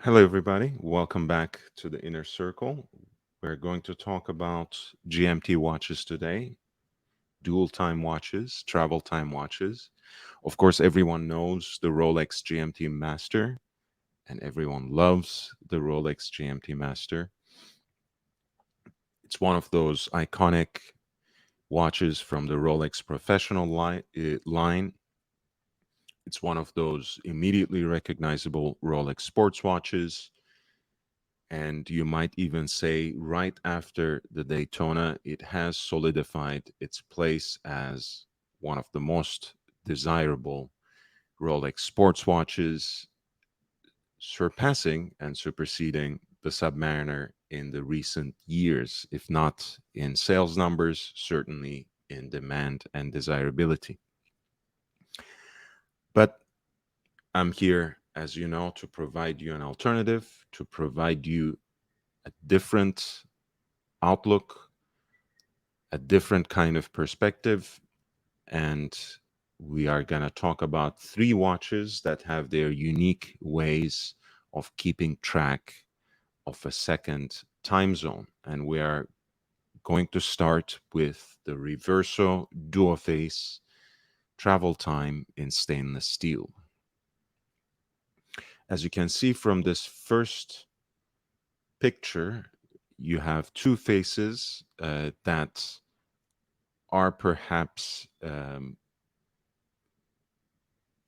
Hello, everybody. Welcome back to the Inner Circle. We're going to talk about GMT watches today, dual time watches, travel time watches. Of course, everyone knows the Rolex GMT-Master, and everyone loves the Rolex GMT-Master. It's one of those iconic watches from the Rolex professional line. It's one of those immediately recognizable Rolex sports watches. And you might even say, right after the Daytona, it has solidified its place as one of the most desirable Rolex sports watches, surpassing and superseding the Submariner in the recent years, if not in sales numbers, certainly in demand and desirability. But I'm here, as you know, to provide you an alternative, to provide you a different outlook, a different kind of perspective. And we are going to talk about three watches that have their unique ways of keeping track of a second time zone. And we are going to start with the Reverso Dual Face travel time in stainless steel. As you can see from this first picture, you have two faces that are perhaps, in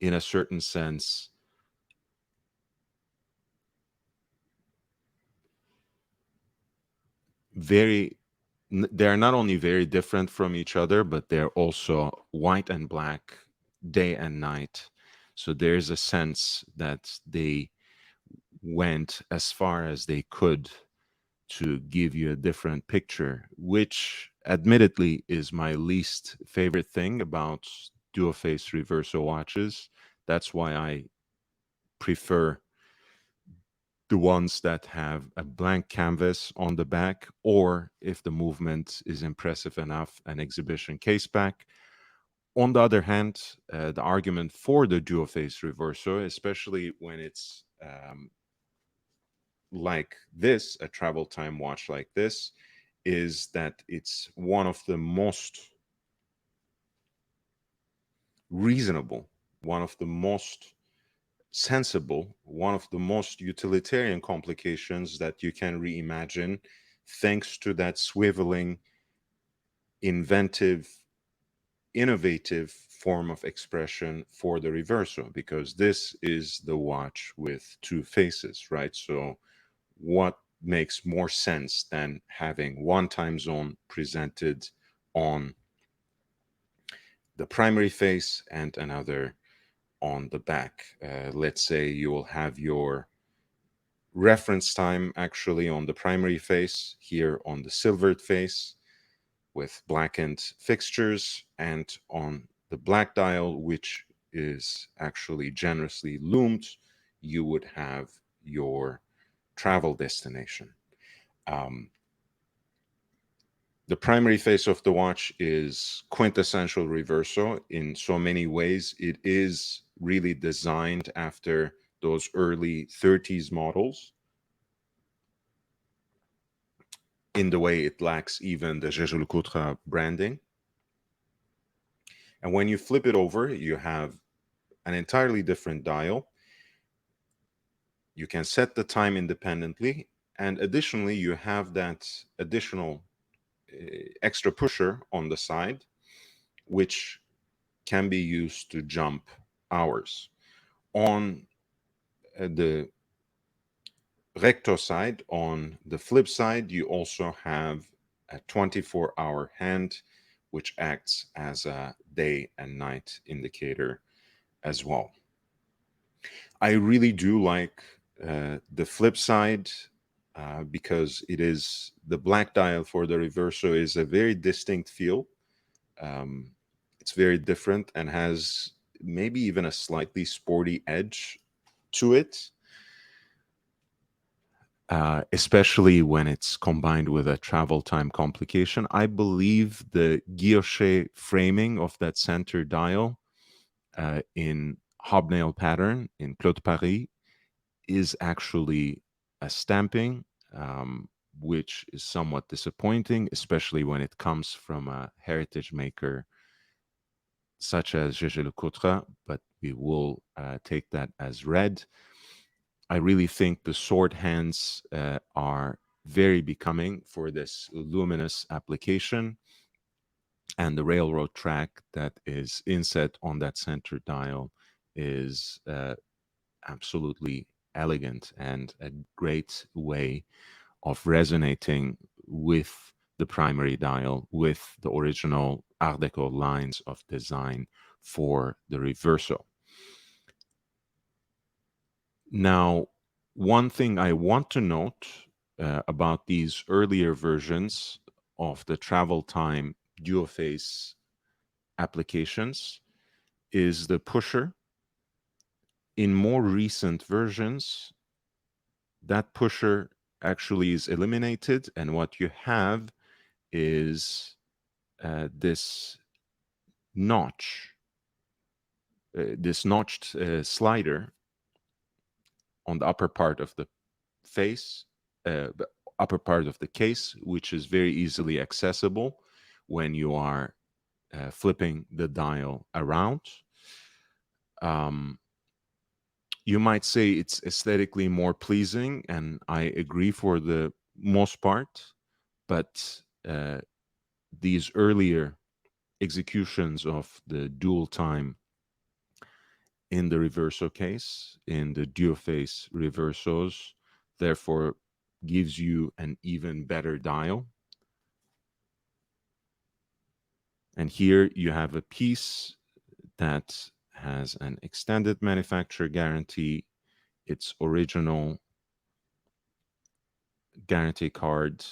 a certain sense, very they're not only very different from each other, but they're also white and black, day and night. So there's a sense that they went as far as they could to give you a different picture, which admittedly is my least favorite thing about dual face reversal watches. That's why I prefer the ones that have a blank canvas on the back, or if the movement is impressive enough, an exhibition case back. On the other hand, the argument for the dual face reverso, especially when it's like this, a travel time watch like this, is that it's one of the most reasonable, one of the most sensible, one of the most utilitarian complications that you can reimagine, thanks to that swiveling, inventive, innovative form of expression for the reverso, because this is the watch with two faces, right? So what makes more sense than having one time zone presented on the primary face and another on the back? Let's say you will have your reference time actually on the primary face, here on the silvered face with blackened fixtures, and on the black dial, which is actually generously loomed, you would have your travel destination. Um, the primary face of the watch is quintessential reverso in so many ways. It is really designed after those early 30s models in the way it lacks even the jaeger-lecoultre branding. And when you flip it over, you have an entirely different dial. You can set the time independently. And additionally, you have that additional extra pusher on the side, which can be used to jump hours. On the recto side, on the flip side, you also have a 24-hour hand, which acts as a day and night indicator as well. I really do like the flip side because it is the black dial for the reverso is a very distinct feel. Um, it's very different and has maybe even a slightly sporty edge to it, especially when it's combined with a travel time complication. I believe the guilloche framing of that center dial in hobnail pattern in Claude Paris is actually a stamping, which is somewhat disappointing, especially when it comes from a heritage maker such as jaeger-lecoultre, but we will take that as read. I really think the sword hands are very becoming for this luminous application, and the railroad track that is inset on that center dial is absolutely elegant and a great way of resonating with the primary dial, with the original Art Deco lines of design for the reverso. Now, one thing I want to note about these earlier versions of the travel time dual face applications is the pusher. In more recent versions, that pusher actually is eliminated, and what you have is this notch, this notched slider on the upper part of the face, the upper part of the case, which is very easily accessible when you are flipping the dial around. Um, you might say it's aesthetically more pleasing, and I agree for the most part, but these earlier executions of the dual time in the reverso case, in the dual face reversos, therefore gives you an even better dial. And here you have a piece that has an extended manufacturer guarantee, its original guarantee card,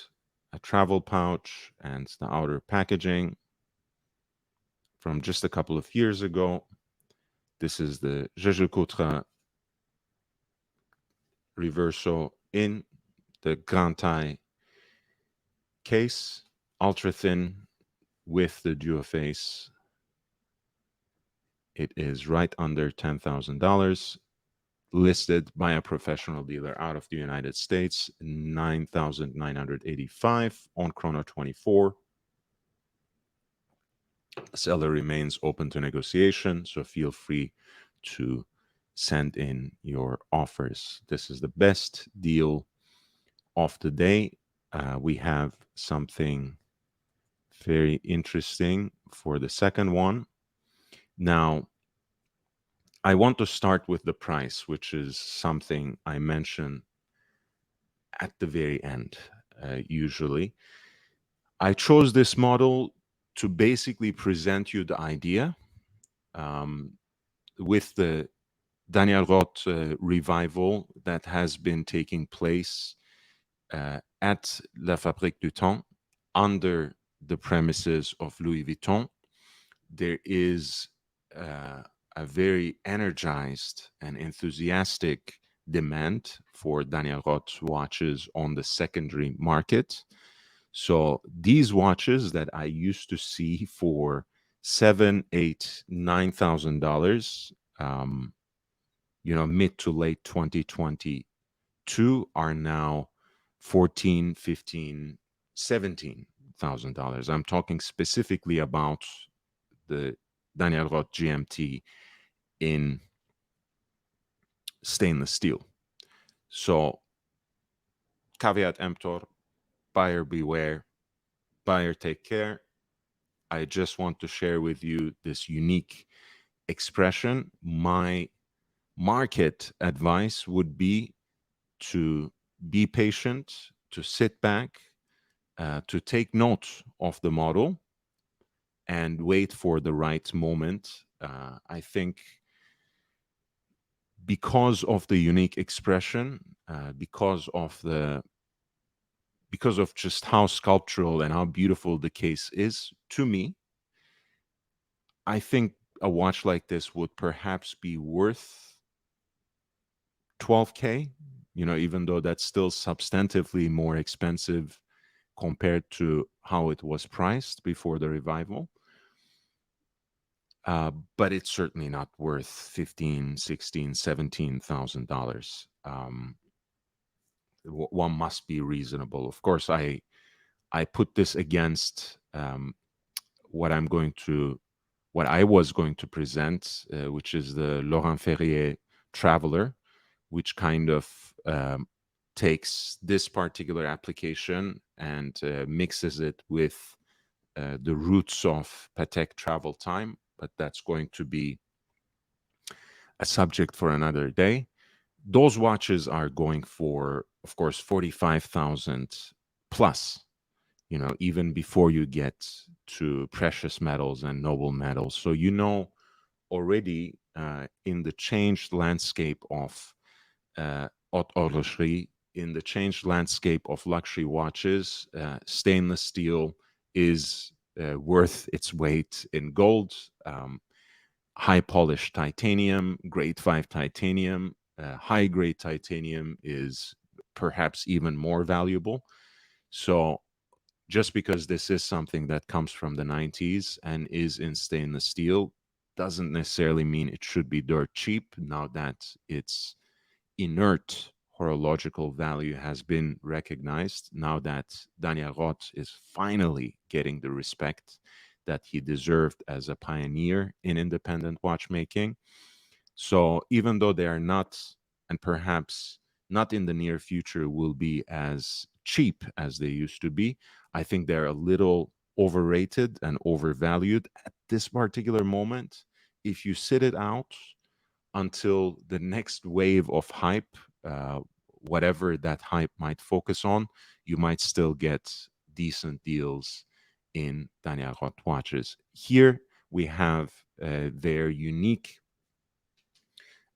a travel pouch, and the outer packaging from just a couple of years ago. This is the jaeger-lecoultre reverso in the Grand Taille case, ultra thin with the dual face. It is right under $10,000, listed by a professional dealer out of the United States, 9,985 on Chrono24. Seller remains open to negotiation, so feel free to send in your offers. This is the best deal of the day. We have something very interesting for the second one. Now, I want to start with the price, which is something I mention at the very end, usually. I chose this model to basically present you the idea with the Daniel Roth revival that has been taking place at La Fabrique du Temps under the premises of Louis Vuitton. There is a very energized and enthusiastic demand for Daniel Roth watches on the secondary market. So these watches that I used to see for $7,000, $8,000, $9,000, mid to late 2022 are now 14, 15, $17,000. I'm talking specifically about the Daniel Roth GMT in stainless steel. So caveat emptor, buyer beware, buyer take care. I just want to share with you this unique expression. My market advice would be to be patient, to sit back, to take note of the model and wait for the right moment. I think because of the unique expression, because of just how sculptural and how beautiful the case is to me, I think a watch like this would perhaps be worth 12K, even though that's still substantively more expensive compared to how it was priced before the revival. But it's certainly not worth $15,000, $16,000, $17,000. um, one must be reasonable. Of course, I put this against what I'm going to what I was going to present, which is the Laurent Ferrier Traveler, which kind of takes this particular application and mixes it with the roots of Patek travel time, but that's going to be a subject for another day. Those watches are going for, of course, 45,000 plus, even before you get to precious metals and noble metals. So, already in the changed landscape of haute horlogerie, in the changed landscape of luxury watches, stainless steel is worth its weight in gold. High polished titanium, grade 5 titanium, high grade titanium is perhaps even more valuable. So, just because this is something that comes from the 90s and is in stainless steel doesn't necessarily mean it should be dirt cheap now that its inert horological value has been recognized, now that Daniel Roth is finally getting the respect that he deserved as a pioneer in independent watchmaking. So even though they are not, and perhaps not in the near future, will be as cheap as they used to be, I think they're a little overrated and overvalued at this particular moment. If you sit it out until the next wave of hype, uh, whatever that hype might focus on, you might still get decent deals in Daniel Roth watches. Here we have their unique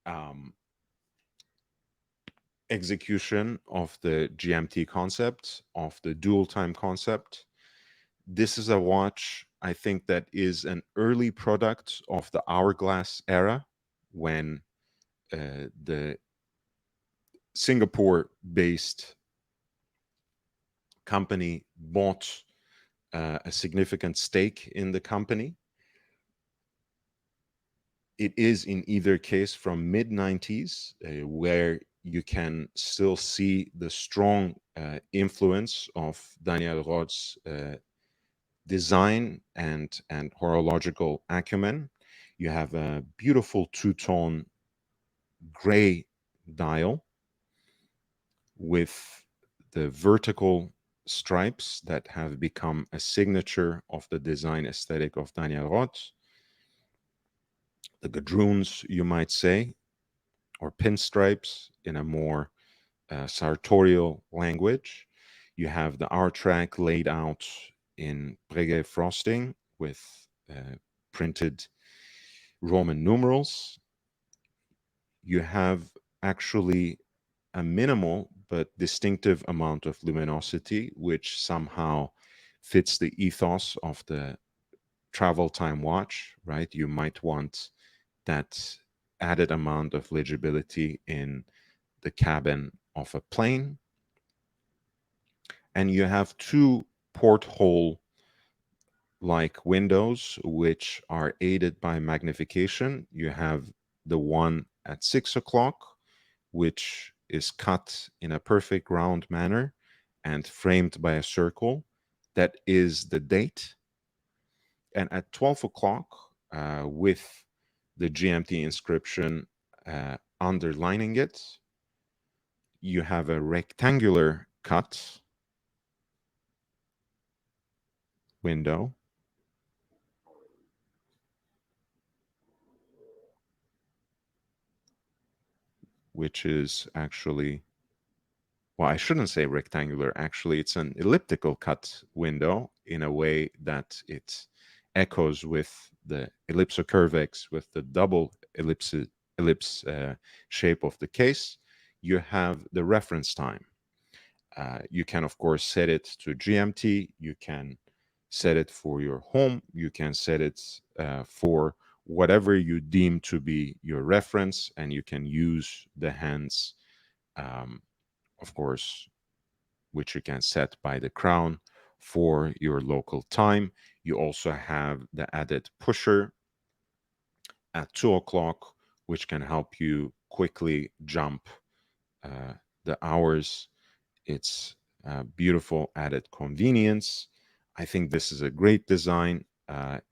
um, execution of the GMT concept, of the dual time concept. This is a watch, I think, that is an early product of the hourglass era when the Singapore based company bought a significant stake in the company. It is in either case from mid 90s, where you can still see the strong influence of Daniel Roth's design and horological acumen. You have a beautiful two-tone gray dial with the vertical stripes that have become a signature of the design aesthetic of Daniel Roth. The gadroons, you might say, or pinstripes in a more sartorial language. You have the R track laid out in Breguet frosting with printed Roman numerals. You have actually a minimal but distinctive amount of luminosity, which somehow fits the ethos of the travel time watch, right? You might want that added amount of legibility in the cabin of a plane. And you have two porthole like windows, which are aided by magnification. You have the one at 6 o'clock, which is cut in a perfect round manner and framed by a circle. That is the date. And at 12 o'clock, with the GMT inscription underlining it, you have a rectangular cut window, which is actually, well, I shouldn't say rectangular. Actually, it's an elliptical cut window in a way that it echoes with the ellipsocurvex, with the double ellipse shape of the case. You have the reference time. You can, of course, set it to GMT. You can set it for your home. You can set it for whatever you deem to be your reference, and you can use the hands, of course, which you can set by the crown for your local time. You also have the added pusher at 2 o'clock, which can help you quickly jump uh, the hours. It's beautiful added convenience. I think this is a great design.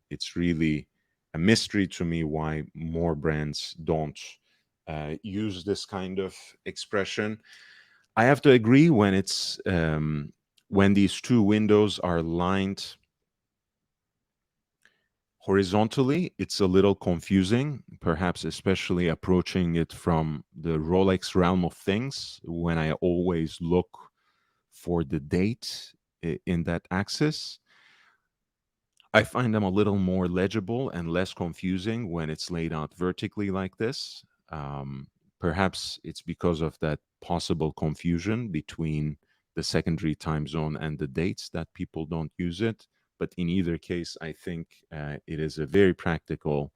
It's really a mystery to me why more brands don't use this kind of expression. I have to agree when these two windows are lined horizontally, it's a little confusing, perhaps especially approaching it from the Rolex realm of things when I always look for the date in that axis. I find them a little more legible and less confusing when it's laid out vertically like this. Um, Perhaps it's because of that possible confusion between the secondary time zone and the dates that people don't use it. But in either case, I think it is a very practical,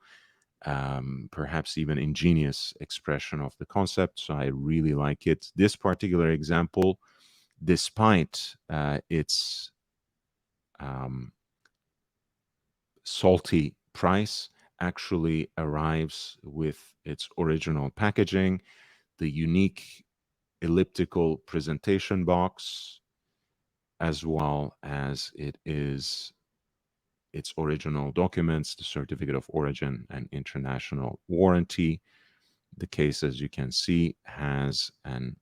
perhaps even ingenious expression of the concept. So I really like it. This particular example, despite its um, salty price, actually arrives with its original packaging, the unique elliptical presentation box, as well as its original documents, the certificate of origin and international warranty. The case, as you can see, has an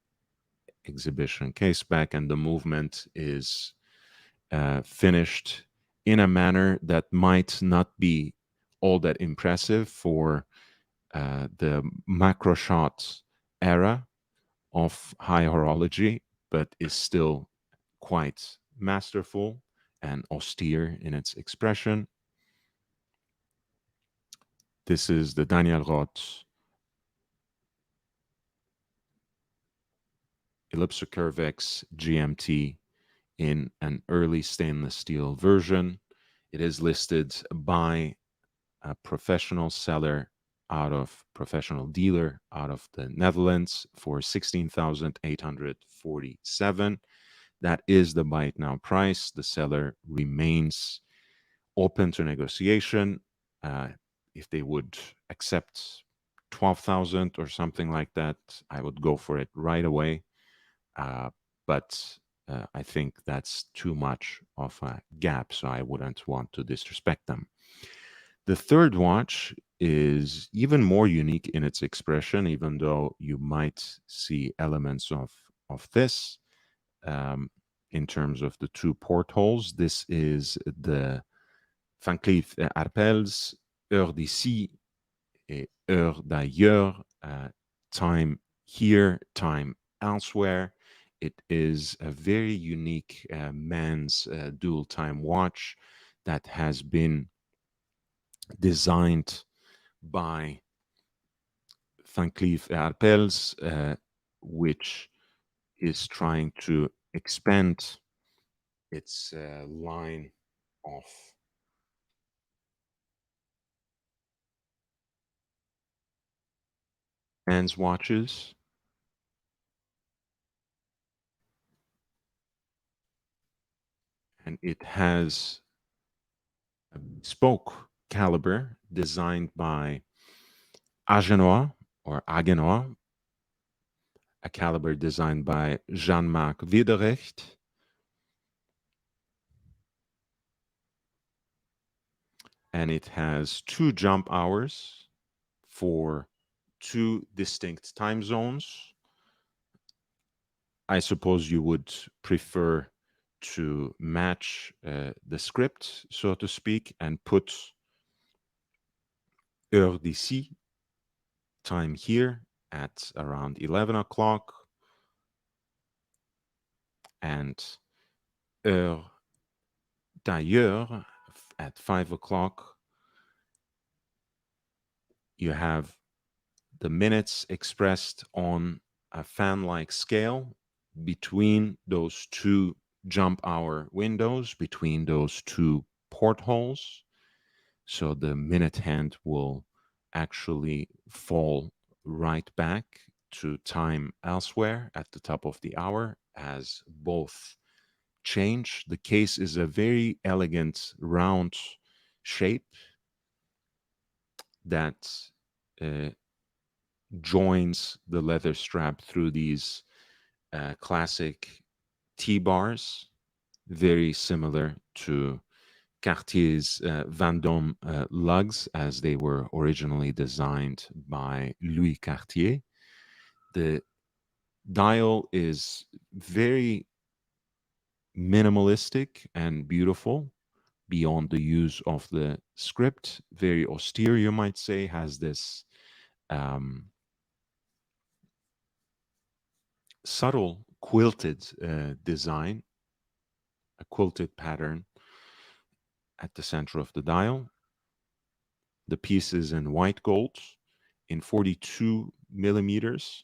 exhibition case back, and the movement is finished in a manner that might not be all that impressive for the macro shot era of high horology, but is still quite masterful and austere in its expression. This is the Daniel Roth Ellipsocurvex GMT in an early stainless steel version. It is listed by a professional seller professional dealer out of the Netherlands for 16,847. That is the buy it now price. The seller remains open to negotiation. Uh, if they would accept 12,000 or something like that, I would go for it right away. Uh, but I think that's too much of a gap, so I wouldn't want to disrespect them. The third watch is even more unique in its expression, even though you might see elements of this um, in terms of the two portholes. This is the Van Cleef Arpels Heure d'ici et Heure d'ailleurs, time here, time elsewhere. It is a very unique man's dual time watch that has been designed by Van Cleef Arpels, which is trying to expand its line of men's watches, and it has a bespoke caliber designed by Agenois or Agenois, a caliber designed by Jean-Marc Wiederrecht, and it has two jump hours for two distinct time zones. I suppose you would prefer to match the script, so to speak, and put heure d'ici, time here, at around 11 o'clock, and heure d'ailleurs at 5 o'clock. You have the minutes expressed on a fan like scale between those two jump hour windows, between those two portholes. So the minute hand will actually fall right back to time elsewhere at the top of the hour as both change. The case is a very elegant round shape that uh, joins the leather strap through these classic T-bars, very similar to Cartier's Vendôme lugs as they were originally designed by Louis Cartier. The dial is very minimalistic and beautiful beyond the use of the script. Very austere, you might say, has this um, subtle quilted design, a quilted pattern at the center of the dial. The piece is in white gold in 42 millimeters.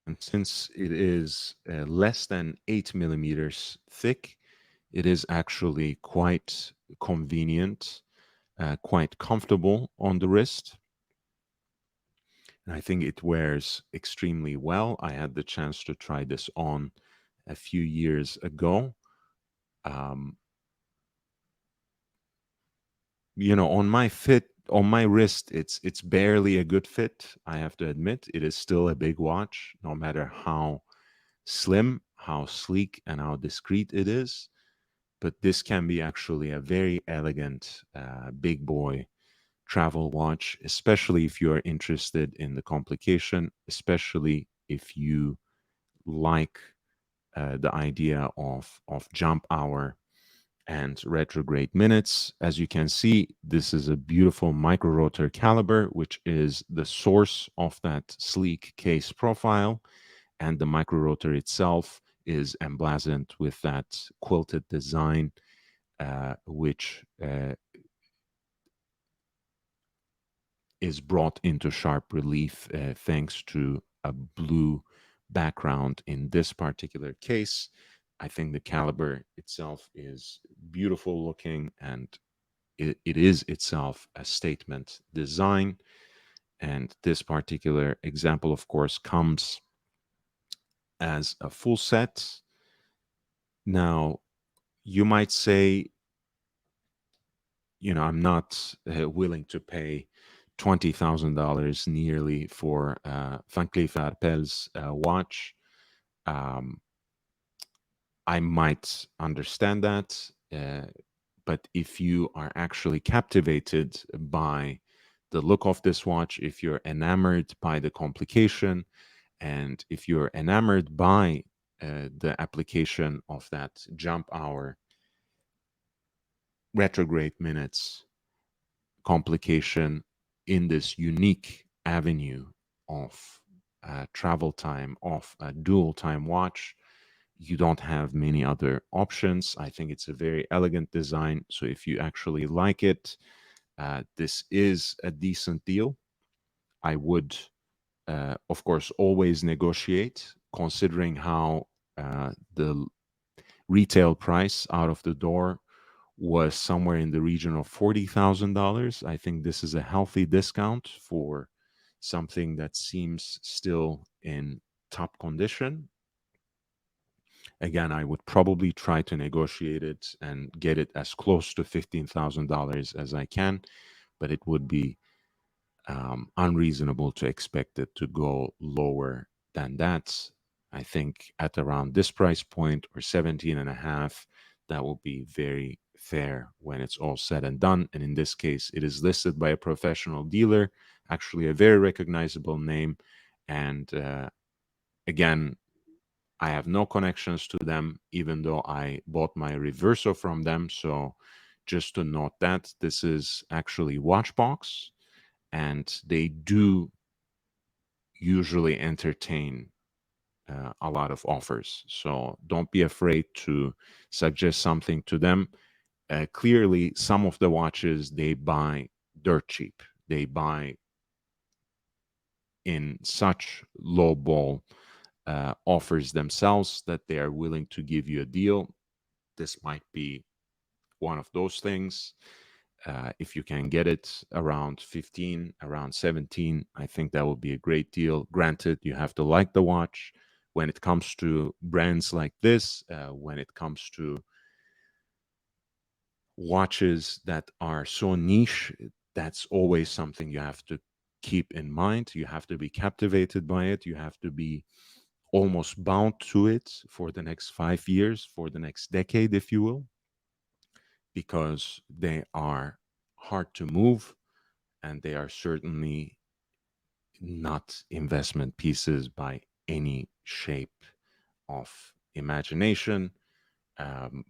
And since it is less than 8 millimeters thick, it is actually quite convenient, quite comfortable on the wrist. And I think it wears extremely well. I had the chance to try this on a few years ago. Um, on my wrist, it's barely a good fit. I have to admit, it is still a big watch, no matter how slim, how sleek, and how discreet it is. But this can be actually a very elegant big boy travel watch, especially if you're interested in the complication, especially if you like the idea of jump hour and retrograde minutes. As you can see, this is a beautiful micro rotor caliber, which is the source of that sleek case profile. And the micro rotor itself is emblazoned with that quilted design, which is brought into sharp relief thanks to a blue background in this particular case. I think the caliber itself is beautiful looking, and it is itself a statement design. And this particular example, of course, comes as a full set. Now, you might say, I'm not willing to pay $20,000 nearly for Van Cleef Arpels watch. Um, I might understand that, but if you are actually captivated by the look of this watch, if you're enamored by the complication, and if you're enamored by the application of that jump hour retrograde minutes complication in this unique avenue of travel time of a dual time watch, you don't have many other options. I think it's a very elegant design. So if you actually like it, this is a decent deal. I would, of course, always negotiate, considering how the retail price out of the door was somewhere in the region of $40,000. I think this is a healthy discount for something that seems still in top condition. Again, I would probably try to negotiate it and get it as close to $15,000 as I can, but it would be unreasonable to expect it to go lower than that. I think at around this price point or 17 and a half, that will be very fair when it's all said and done. And in this case, it is listed by a professional dealer, actually a very recognizable name. And again, I have no connections to them, even though I bought my reverso from them. So just to note that this is actually Watchbox, and they do usually entertain a lot of offers. So don't be afraid to suggest something to them. Clearly, some of the watches they buy dirt cheap. They buy in such low ball offers themselves that they are willing to give you a deal. This might be one of those things. If you can get it around 15, around 17, I think that would be a great deal. Granted, you have to like the watch, when it comes to brands like this, when it comes to watches that are so niche, that's always something you have to keep in mind. You have to be captivated by it. You have to be almost bound to it for the next 5 years, for the next decade, if you will, because they are hard to move and they are certainly not investment pieces by any shape of imagination. Um,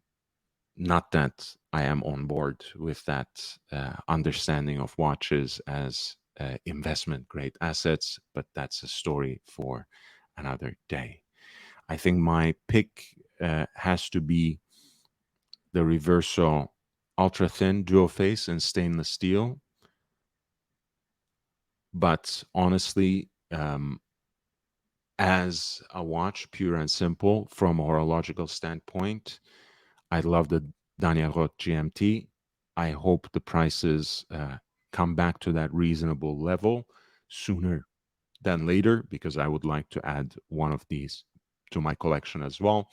Not that I am on board with that understanding of watches as investment grade assets, but that's a story for another day. I think my pick has to be the Reverso ultra thin dual face in stainless steel. But honestly, as a watch, pure and simple, from a horological standpoint, I love the Daniel Roth GMT. I hope the prices come back to that reasonable level sooner than later, because I would like to add one of these to my collection as well.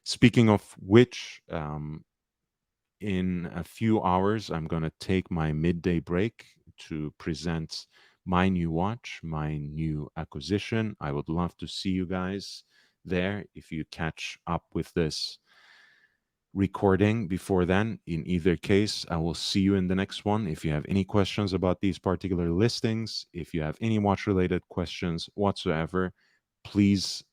Speaking of which, in a few hours, I'm going to take my midday break to present my new watch, my new acquisition. I would love to see you guys there if you catch up with this recording before then. In either case, I will see you in the next one. If you have any questions about these particular listings, if you have any watch related questions whatsoever, please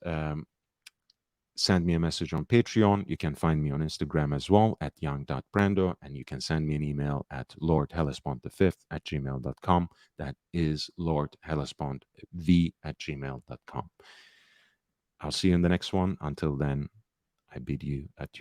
send me a message on Patreon. You can find me on Instagram as well at young.brando, and you can send me an email at lordhellespont5 at gmail.com. That is lordhellespont v at gmail.com. I'll see you in the next one. Until then, I bid you adieu.